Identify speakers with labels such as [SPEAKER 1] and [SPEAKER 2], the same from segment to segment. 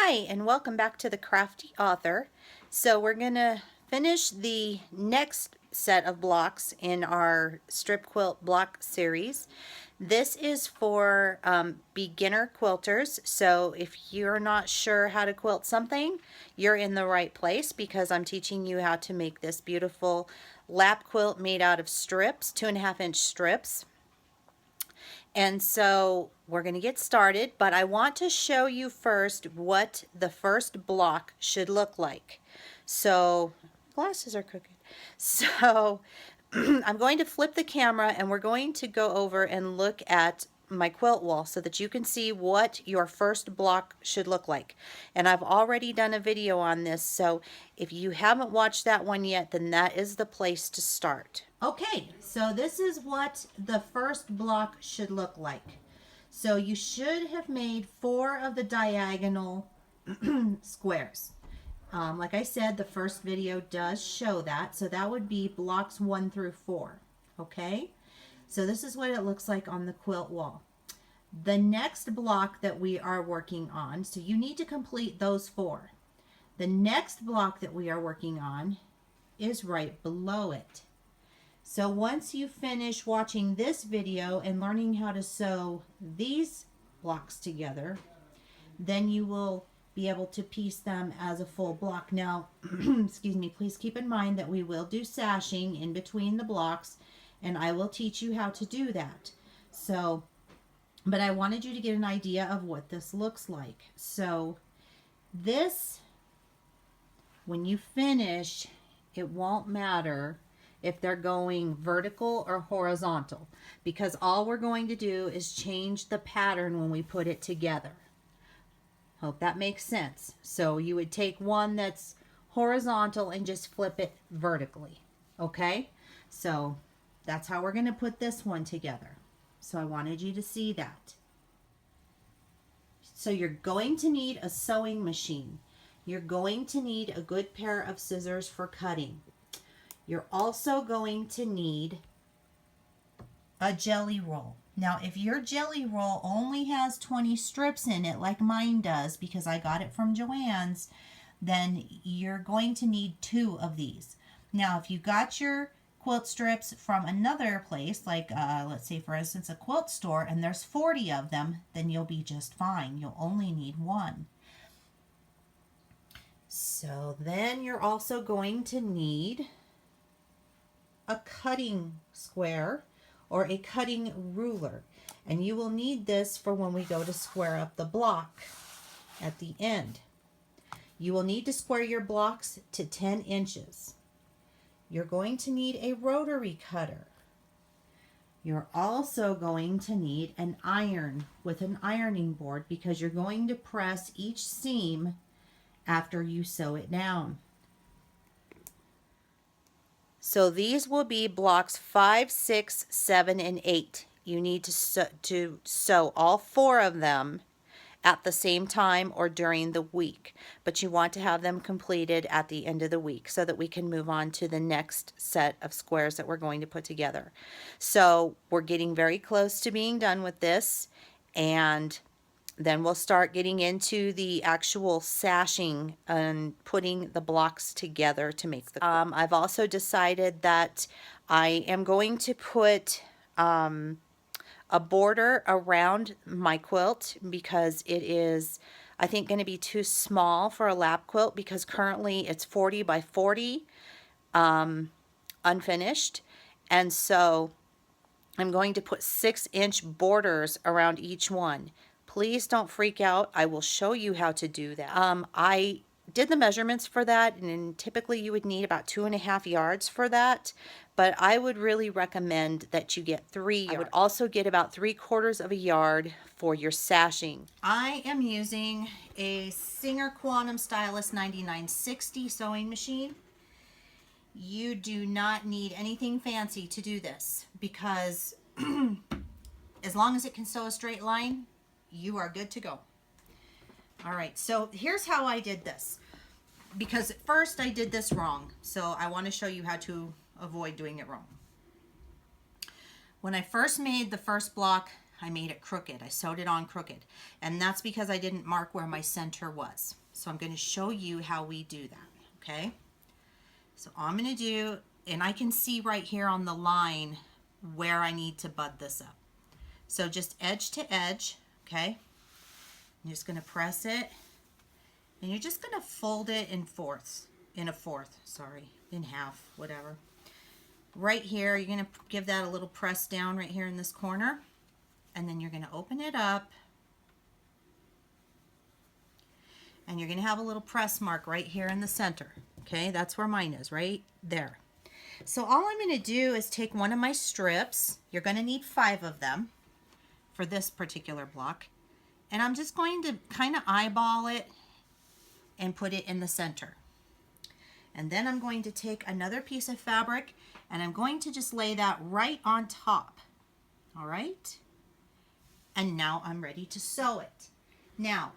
[SPEAKER 1] Hi, and welcome back to the Crafty Author. So we're going to finish the next set of blocks in our strip quilt block series. This is for beginner quilters, so if you're not sure how to quilt something, you're in the right place because I'm teaching you how to make this beautiful lap quilt made out of strips, 2.5-inch strips. And so we're going to get started, but I want to show you first what the first block should look like. So, glasses are crooked. So, I'm going to flip the camera and we're going to go over and look at my quilt wall so that you can see what your first block should look like. And I've already done a video on this, so if you haven't watched that one yet, then that is the place to start. Okay, so this is what the first block should look like. So you should have made 4 of the diagonal squares. Like I said, the first video does show that, so that would be blocks 1 through 4. Okay, so this is what it looks like on the quilt wall. The next block that we are working on, so you need to complete those 4. The next block that we are working on is right below it. So once you finish watching this video and learning how to sew these blocks together, then you will be able to piece them as a full block. Now, excuse me, please keep in mind that we will do sashing in between the blocks, and I will teach you how to do that. So, but I wanted you to get an idea of what this looks like. So this, when you finish, it won't matter if they're going vertical or horizontal, because all we're going to do is change the pattern when we put it together. Hope that makes sense. So you would take one that's horizontal and just flip it vertically. Okay, so that's how we're going to put this one together. So I wanted you to see that. So you're going to need a sewing machine. You're going to need a good pair of scissors for cutting. You're also going to need a jelly roll. Now, if your jelly roll only has 20 strips in it, like mine does, because I got it from Joann's, then you're going to need 2 of these. Now, if you got your quilt strips from another place, like let's say, for instance, a quilt store, and there's 40 of them, then you'll be just fine. You'll only need 1. So then you're also going to need a cutting square or a cutting ruler, and you will need this for when we go to square up the block at the end. You will need to square your blocks to 10 inches. You're going to need a rotary cutter. You're also going to need an iron with an ironing board, because you're going to press each seam after you sew it down. So these will be blocks 5, 6, 7, and 8. You need to sew all 4 of them at the same time or during the week, but you want to have them completed at the end of the week so that we can move on to the next set of squares that we're going to put together. So we're getting very close to being done with this, and then we'll start getting into the actual sashing and putting the blocks together to make the quilt. I've also decided that I am going to put a border around my quilt, because it is, I think, going to be too small for a lap quilt, because currently it's 40 by 40 unfinished, and so I'm going to put 6-inch borders around each one. Please don't freak out. I will show you how to do that. I did the measurements for that, and typically you would need about 2.5 yards for that, but I would really recommend that you get 3 yards. I would also get about 3/4 of a yard for your sashing. I am using a Singer Quantum Stylus 9960 sewing machine. You do not need anything fancy to do this, because as long as it can sew a straight line, you are good to go. All right, so here's how I did this, because at first I did this wrong, so I want to show you how to avoid doing it wrong. When I first made the first block, I made it crooked. I sewed it on crooked. And that's because I didn't mark where my center was. So I'm going to show you how we do that, okay? So all I'm going to do, and I can see right here on the line where I need to bud this up. So just edge to edge, okay? I'm just going to press it, and you're just going to fold it in half, whatever. Right here, you're going to give that a little press down right here in this corner, and then you're going to open it up, and you're going to have a little press mark right here in the center. Okay, that's where mine is, right there. So all I'm going to do is take one of my strips. You're going to need 5 of them for this particular block. And I'm just going to kind of eyeball it and put it in the center. And then I'm going to take another piece of fabric and I'm going to just lay that right on top. All right? And now I'm ready to sew it. Now,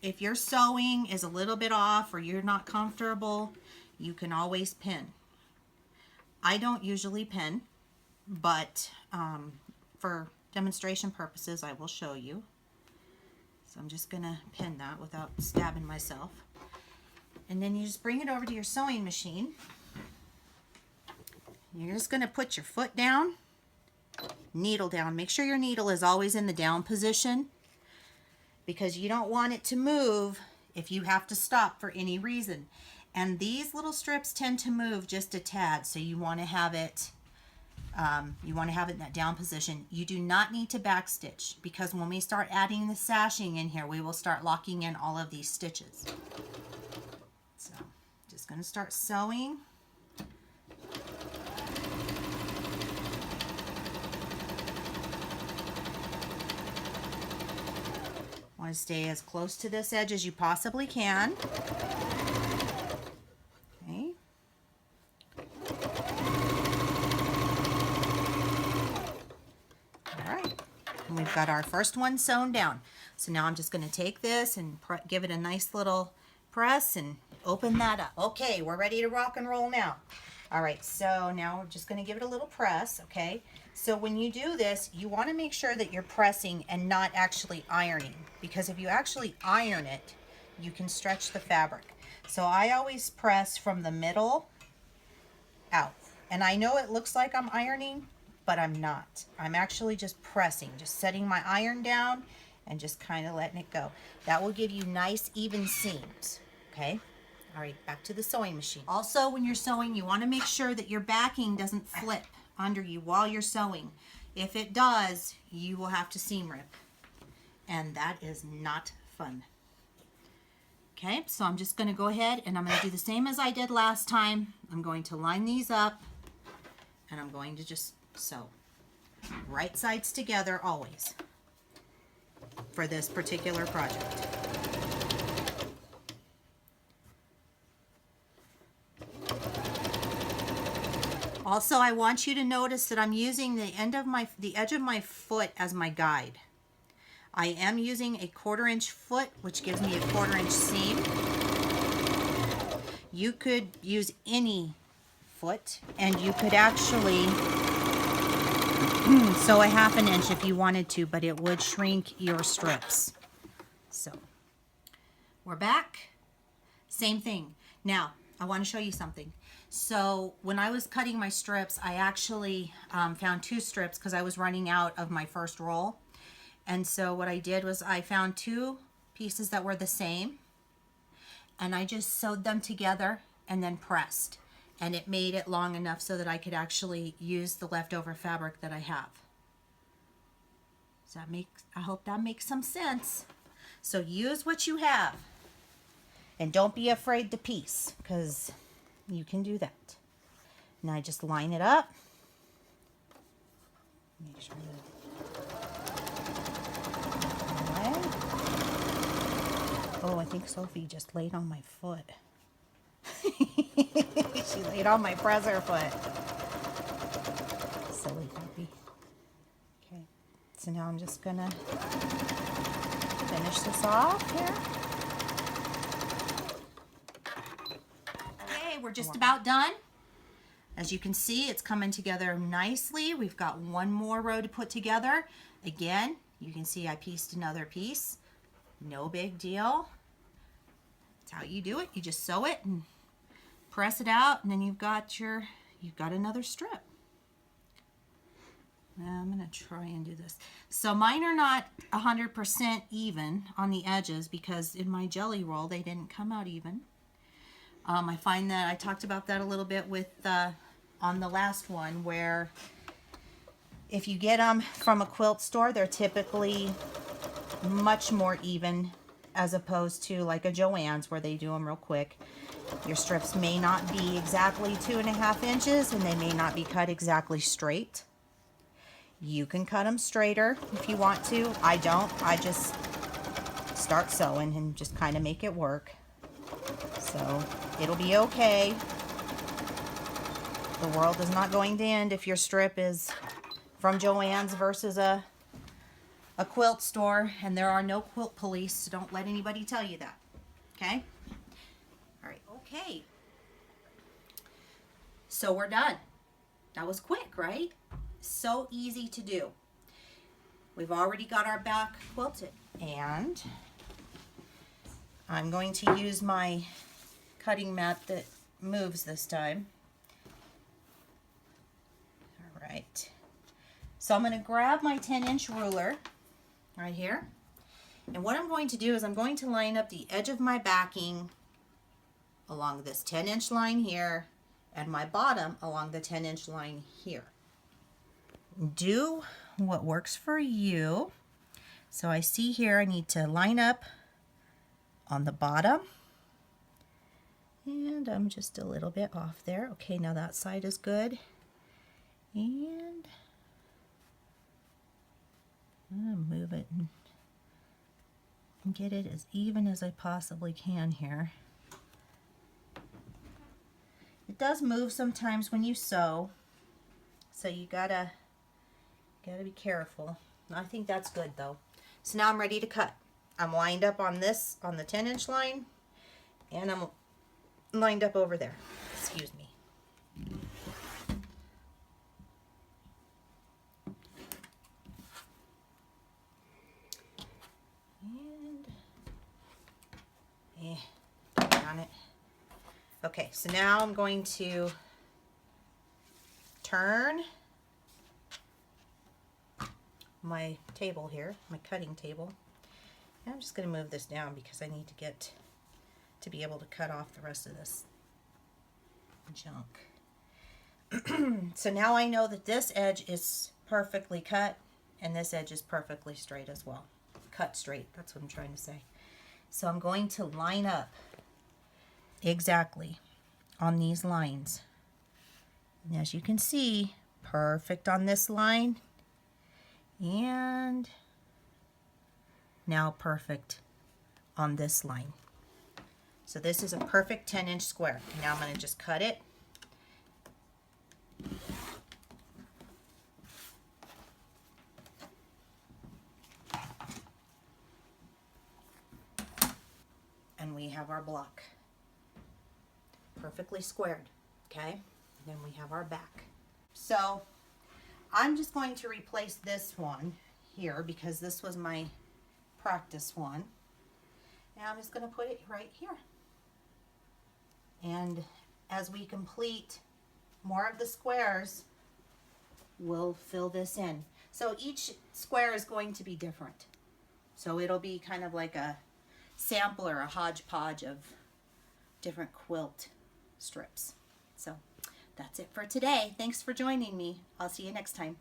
[SPEAKER 1] if your sewing is a little bit off or you're not comfortable, you can always pin. I don't usually pin, but for demonstration purposes, I will show you. So I'm just going to pin that without stabbing myself. And then you just bring it over to your sewing machine. You're just going to put your foot down, needle down. Make sure your needle is always in the down position, because you don't want it to move if you have to stop for any reason. And these little strips tend to move just a tad, so you want to have it in that down position. You do not need to backstitch, because when we start adding the sashing in here, we will start locking in all of these stitches. So just going to start sewing. Want to stay as close to this edge as you possibly can. Okay. All right. And we've got our first one sewn down. So now I'm just going to take this and give it a nice little press and open that up. Okay, we're ready to rock and roll now. All right, so now we're just going to give it a little press, okay? So when you do this, you want to make sure that you're pressing and not actually ironing, because if you actually iron it, you can stretch the fabric. So I always press from the middle out. And I know it looks like I'm ironing, but I'm not. I'm actually just pressing, just setting my iron down and just kind of letting it go. That will give you nice even seams, okay? All right, back to the sewing machine. Also, when you're sewing, you want to make sure that your backing doesn't flip under you while you're sewing. If it does, you will have to seam rip, and that is not fun. Okay, so I'm just going to go ahead and I'm going to do the same as I did last time. I'm going to line these up, and I'm going to just sew. Right sides together always for this particular project. Also, I want you to notice that I'm using the edge of my foot as my guide. I am using a 1/4 inch foot, which gives me a 1/4 inch seam. You could use any foot, and you could actually sew a 1/2 inch if you wanted to, but it would shrink your strips. So we're back. Same thing. Now, I want to show you something. So when I was cutting my strips, I actually found 2 strips because I was running out of my first roll. And so what I did was I found 2 pieces that were the same, and I just sewed them together and then pressed. And it made it long enough so that I could actually use the leftover fabric that I have. Does that I hope that makes some sense. So use what you have. And don't be afraid to piece, because you can do that. Now I just line it up. Make sure that. Oh, I think Sophie just laid on my foot. She laid on my presser foot. Silly puppy. Okay, so now I'm just gonna finish this off here. We're just about done. As you can see, it's coming together nicely. We've got one more row to put together. Again, You can see I pieced another piece. No big deal. That's how you do it. You just sew it and press it out, and then you've got another strip. Now I'm gonna try and do this. So mine are not 100% even on the edges because in my jelly roll they didn't come out even. I find that I talked about that a little bit with on the last one, where if you get them from a quilt store, they're typically much more even as opposed to like a Joann's where they do them real quick. Your strips may not be exactly 2.5 inches and they may not be cut exactly straight. You can cut them straighter if you want to. I don't. I just start sewing and just kind of make it work. So it'll be okay. The world is not going to end if your strip is from Joann's versus a quilt store, and there are no quilt police, so don't let anybody tell you that. Okay? All right, okay. So we're done. That was quick, right? So easy to do. We've already got our back quilted, and I'm going to use my cutting mat that moves this time. All right. So I'm going to grab my 10-inch ruler right here. And what I'm going to do is I'm going to line up the edge of my backing along this 10-inch line here and my bottom along the 10-inch line here. Do what works for you. So I see here I need to line up on the bottom. And I'm just a little bit off there. Okay, now that side is good. And I'm gonna move it and get it as even as I possibly can here. It does move sometimes when you sew, so you gotta be careful. I think that's good though. So now I'm ready to cut. I'm lined up on this, on the 10-inch line, and I'm lined up over there. Excuse me. On it. Okay, so now I'm going to turn my table here, my cutting table. And I'm just going to move this down because I need to get to be able to cut off the rest of this junk. So now I know that this edge is perfectly cut and this edge is perfectly straight as well. Cut straight, that's what I'm trying to say. So I'm going to line up exactly on these lines. And as you can see, perfect on this line, and now perfect on this line. So this is a perfect 10-inch square. Now I'm going to just cut it. And we have our block perfectly squared, okay? And then we have our back. So I'm just going to replace this one here because this was my practice one. And I'm just going to put it right here. And as we complete more of the squares, we'll fill this in. So each square is going to be different. So it'll be kind of like a sample or a hodgepodge of different quilt strips. So that's it for today. Thanks for joining me. I'll see you next time.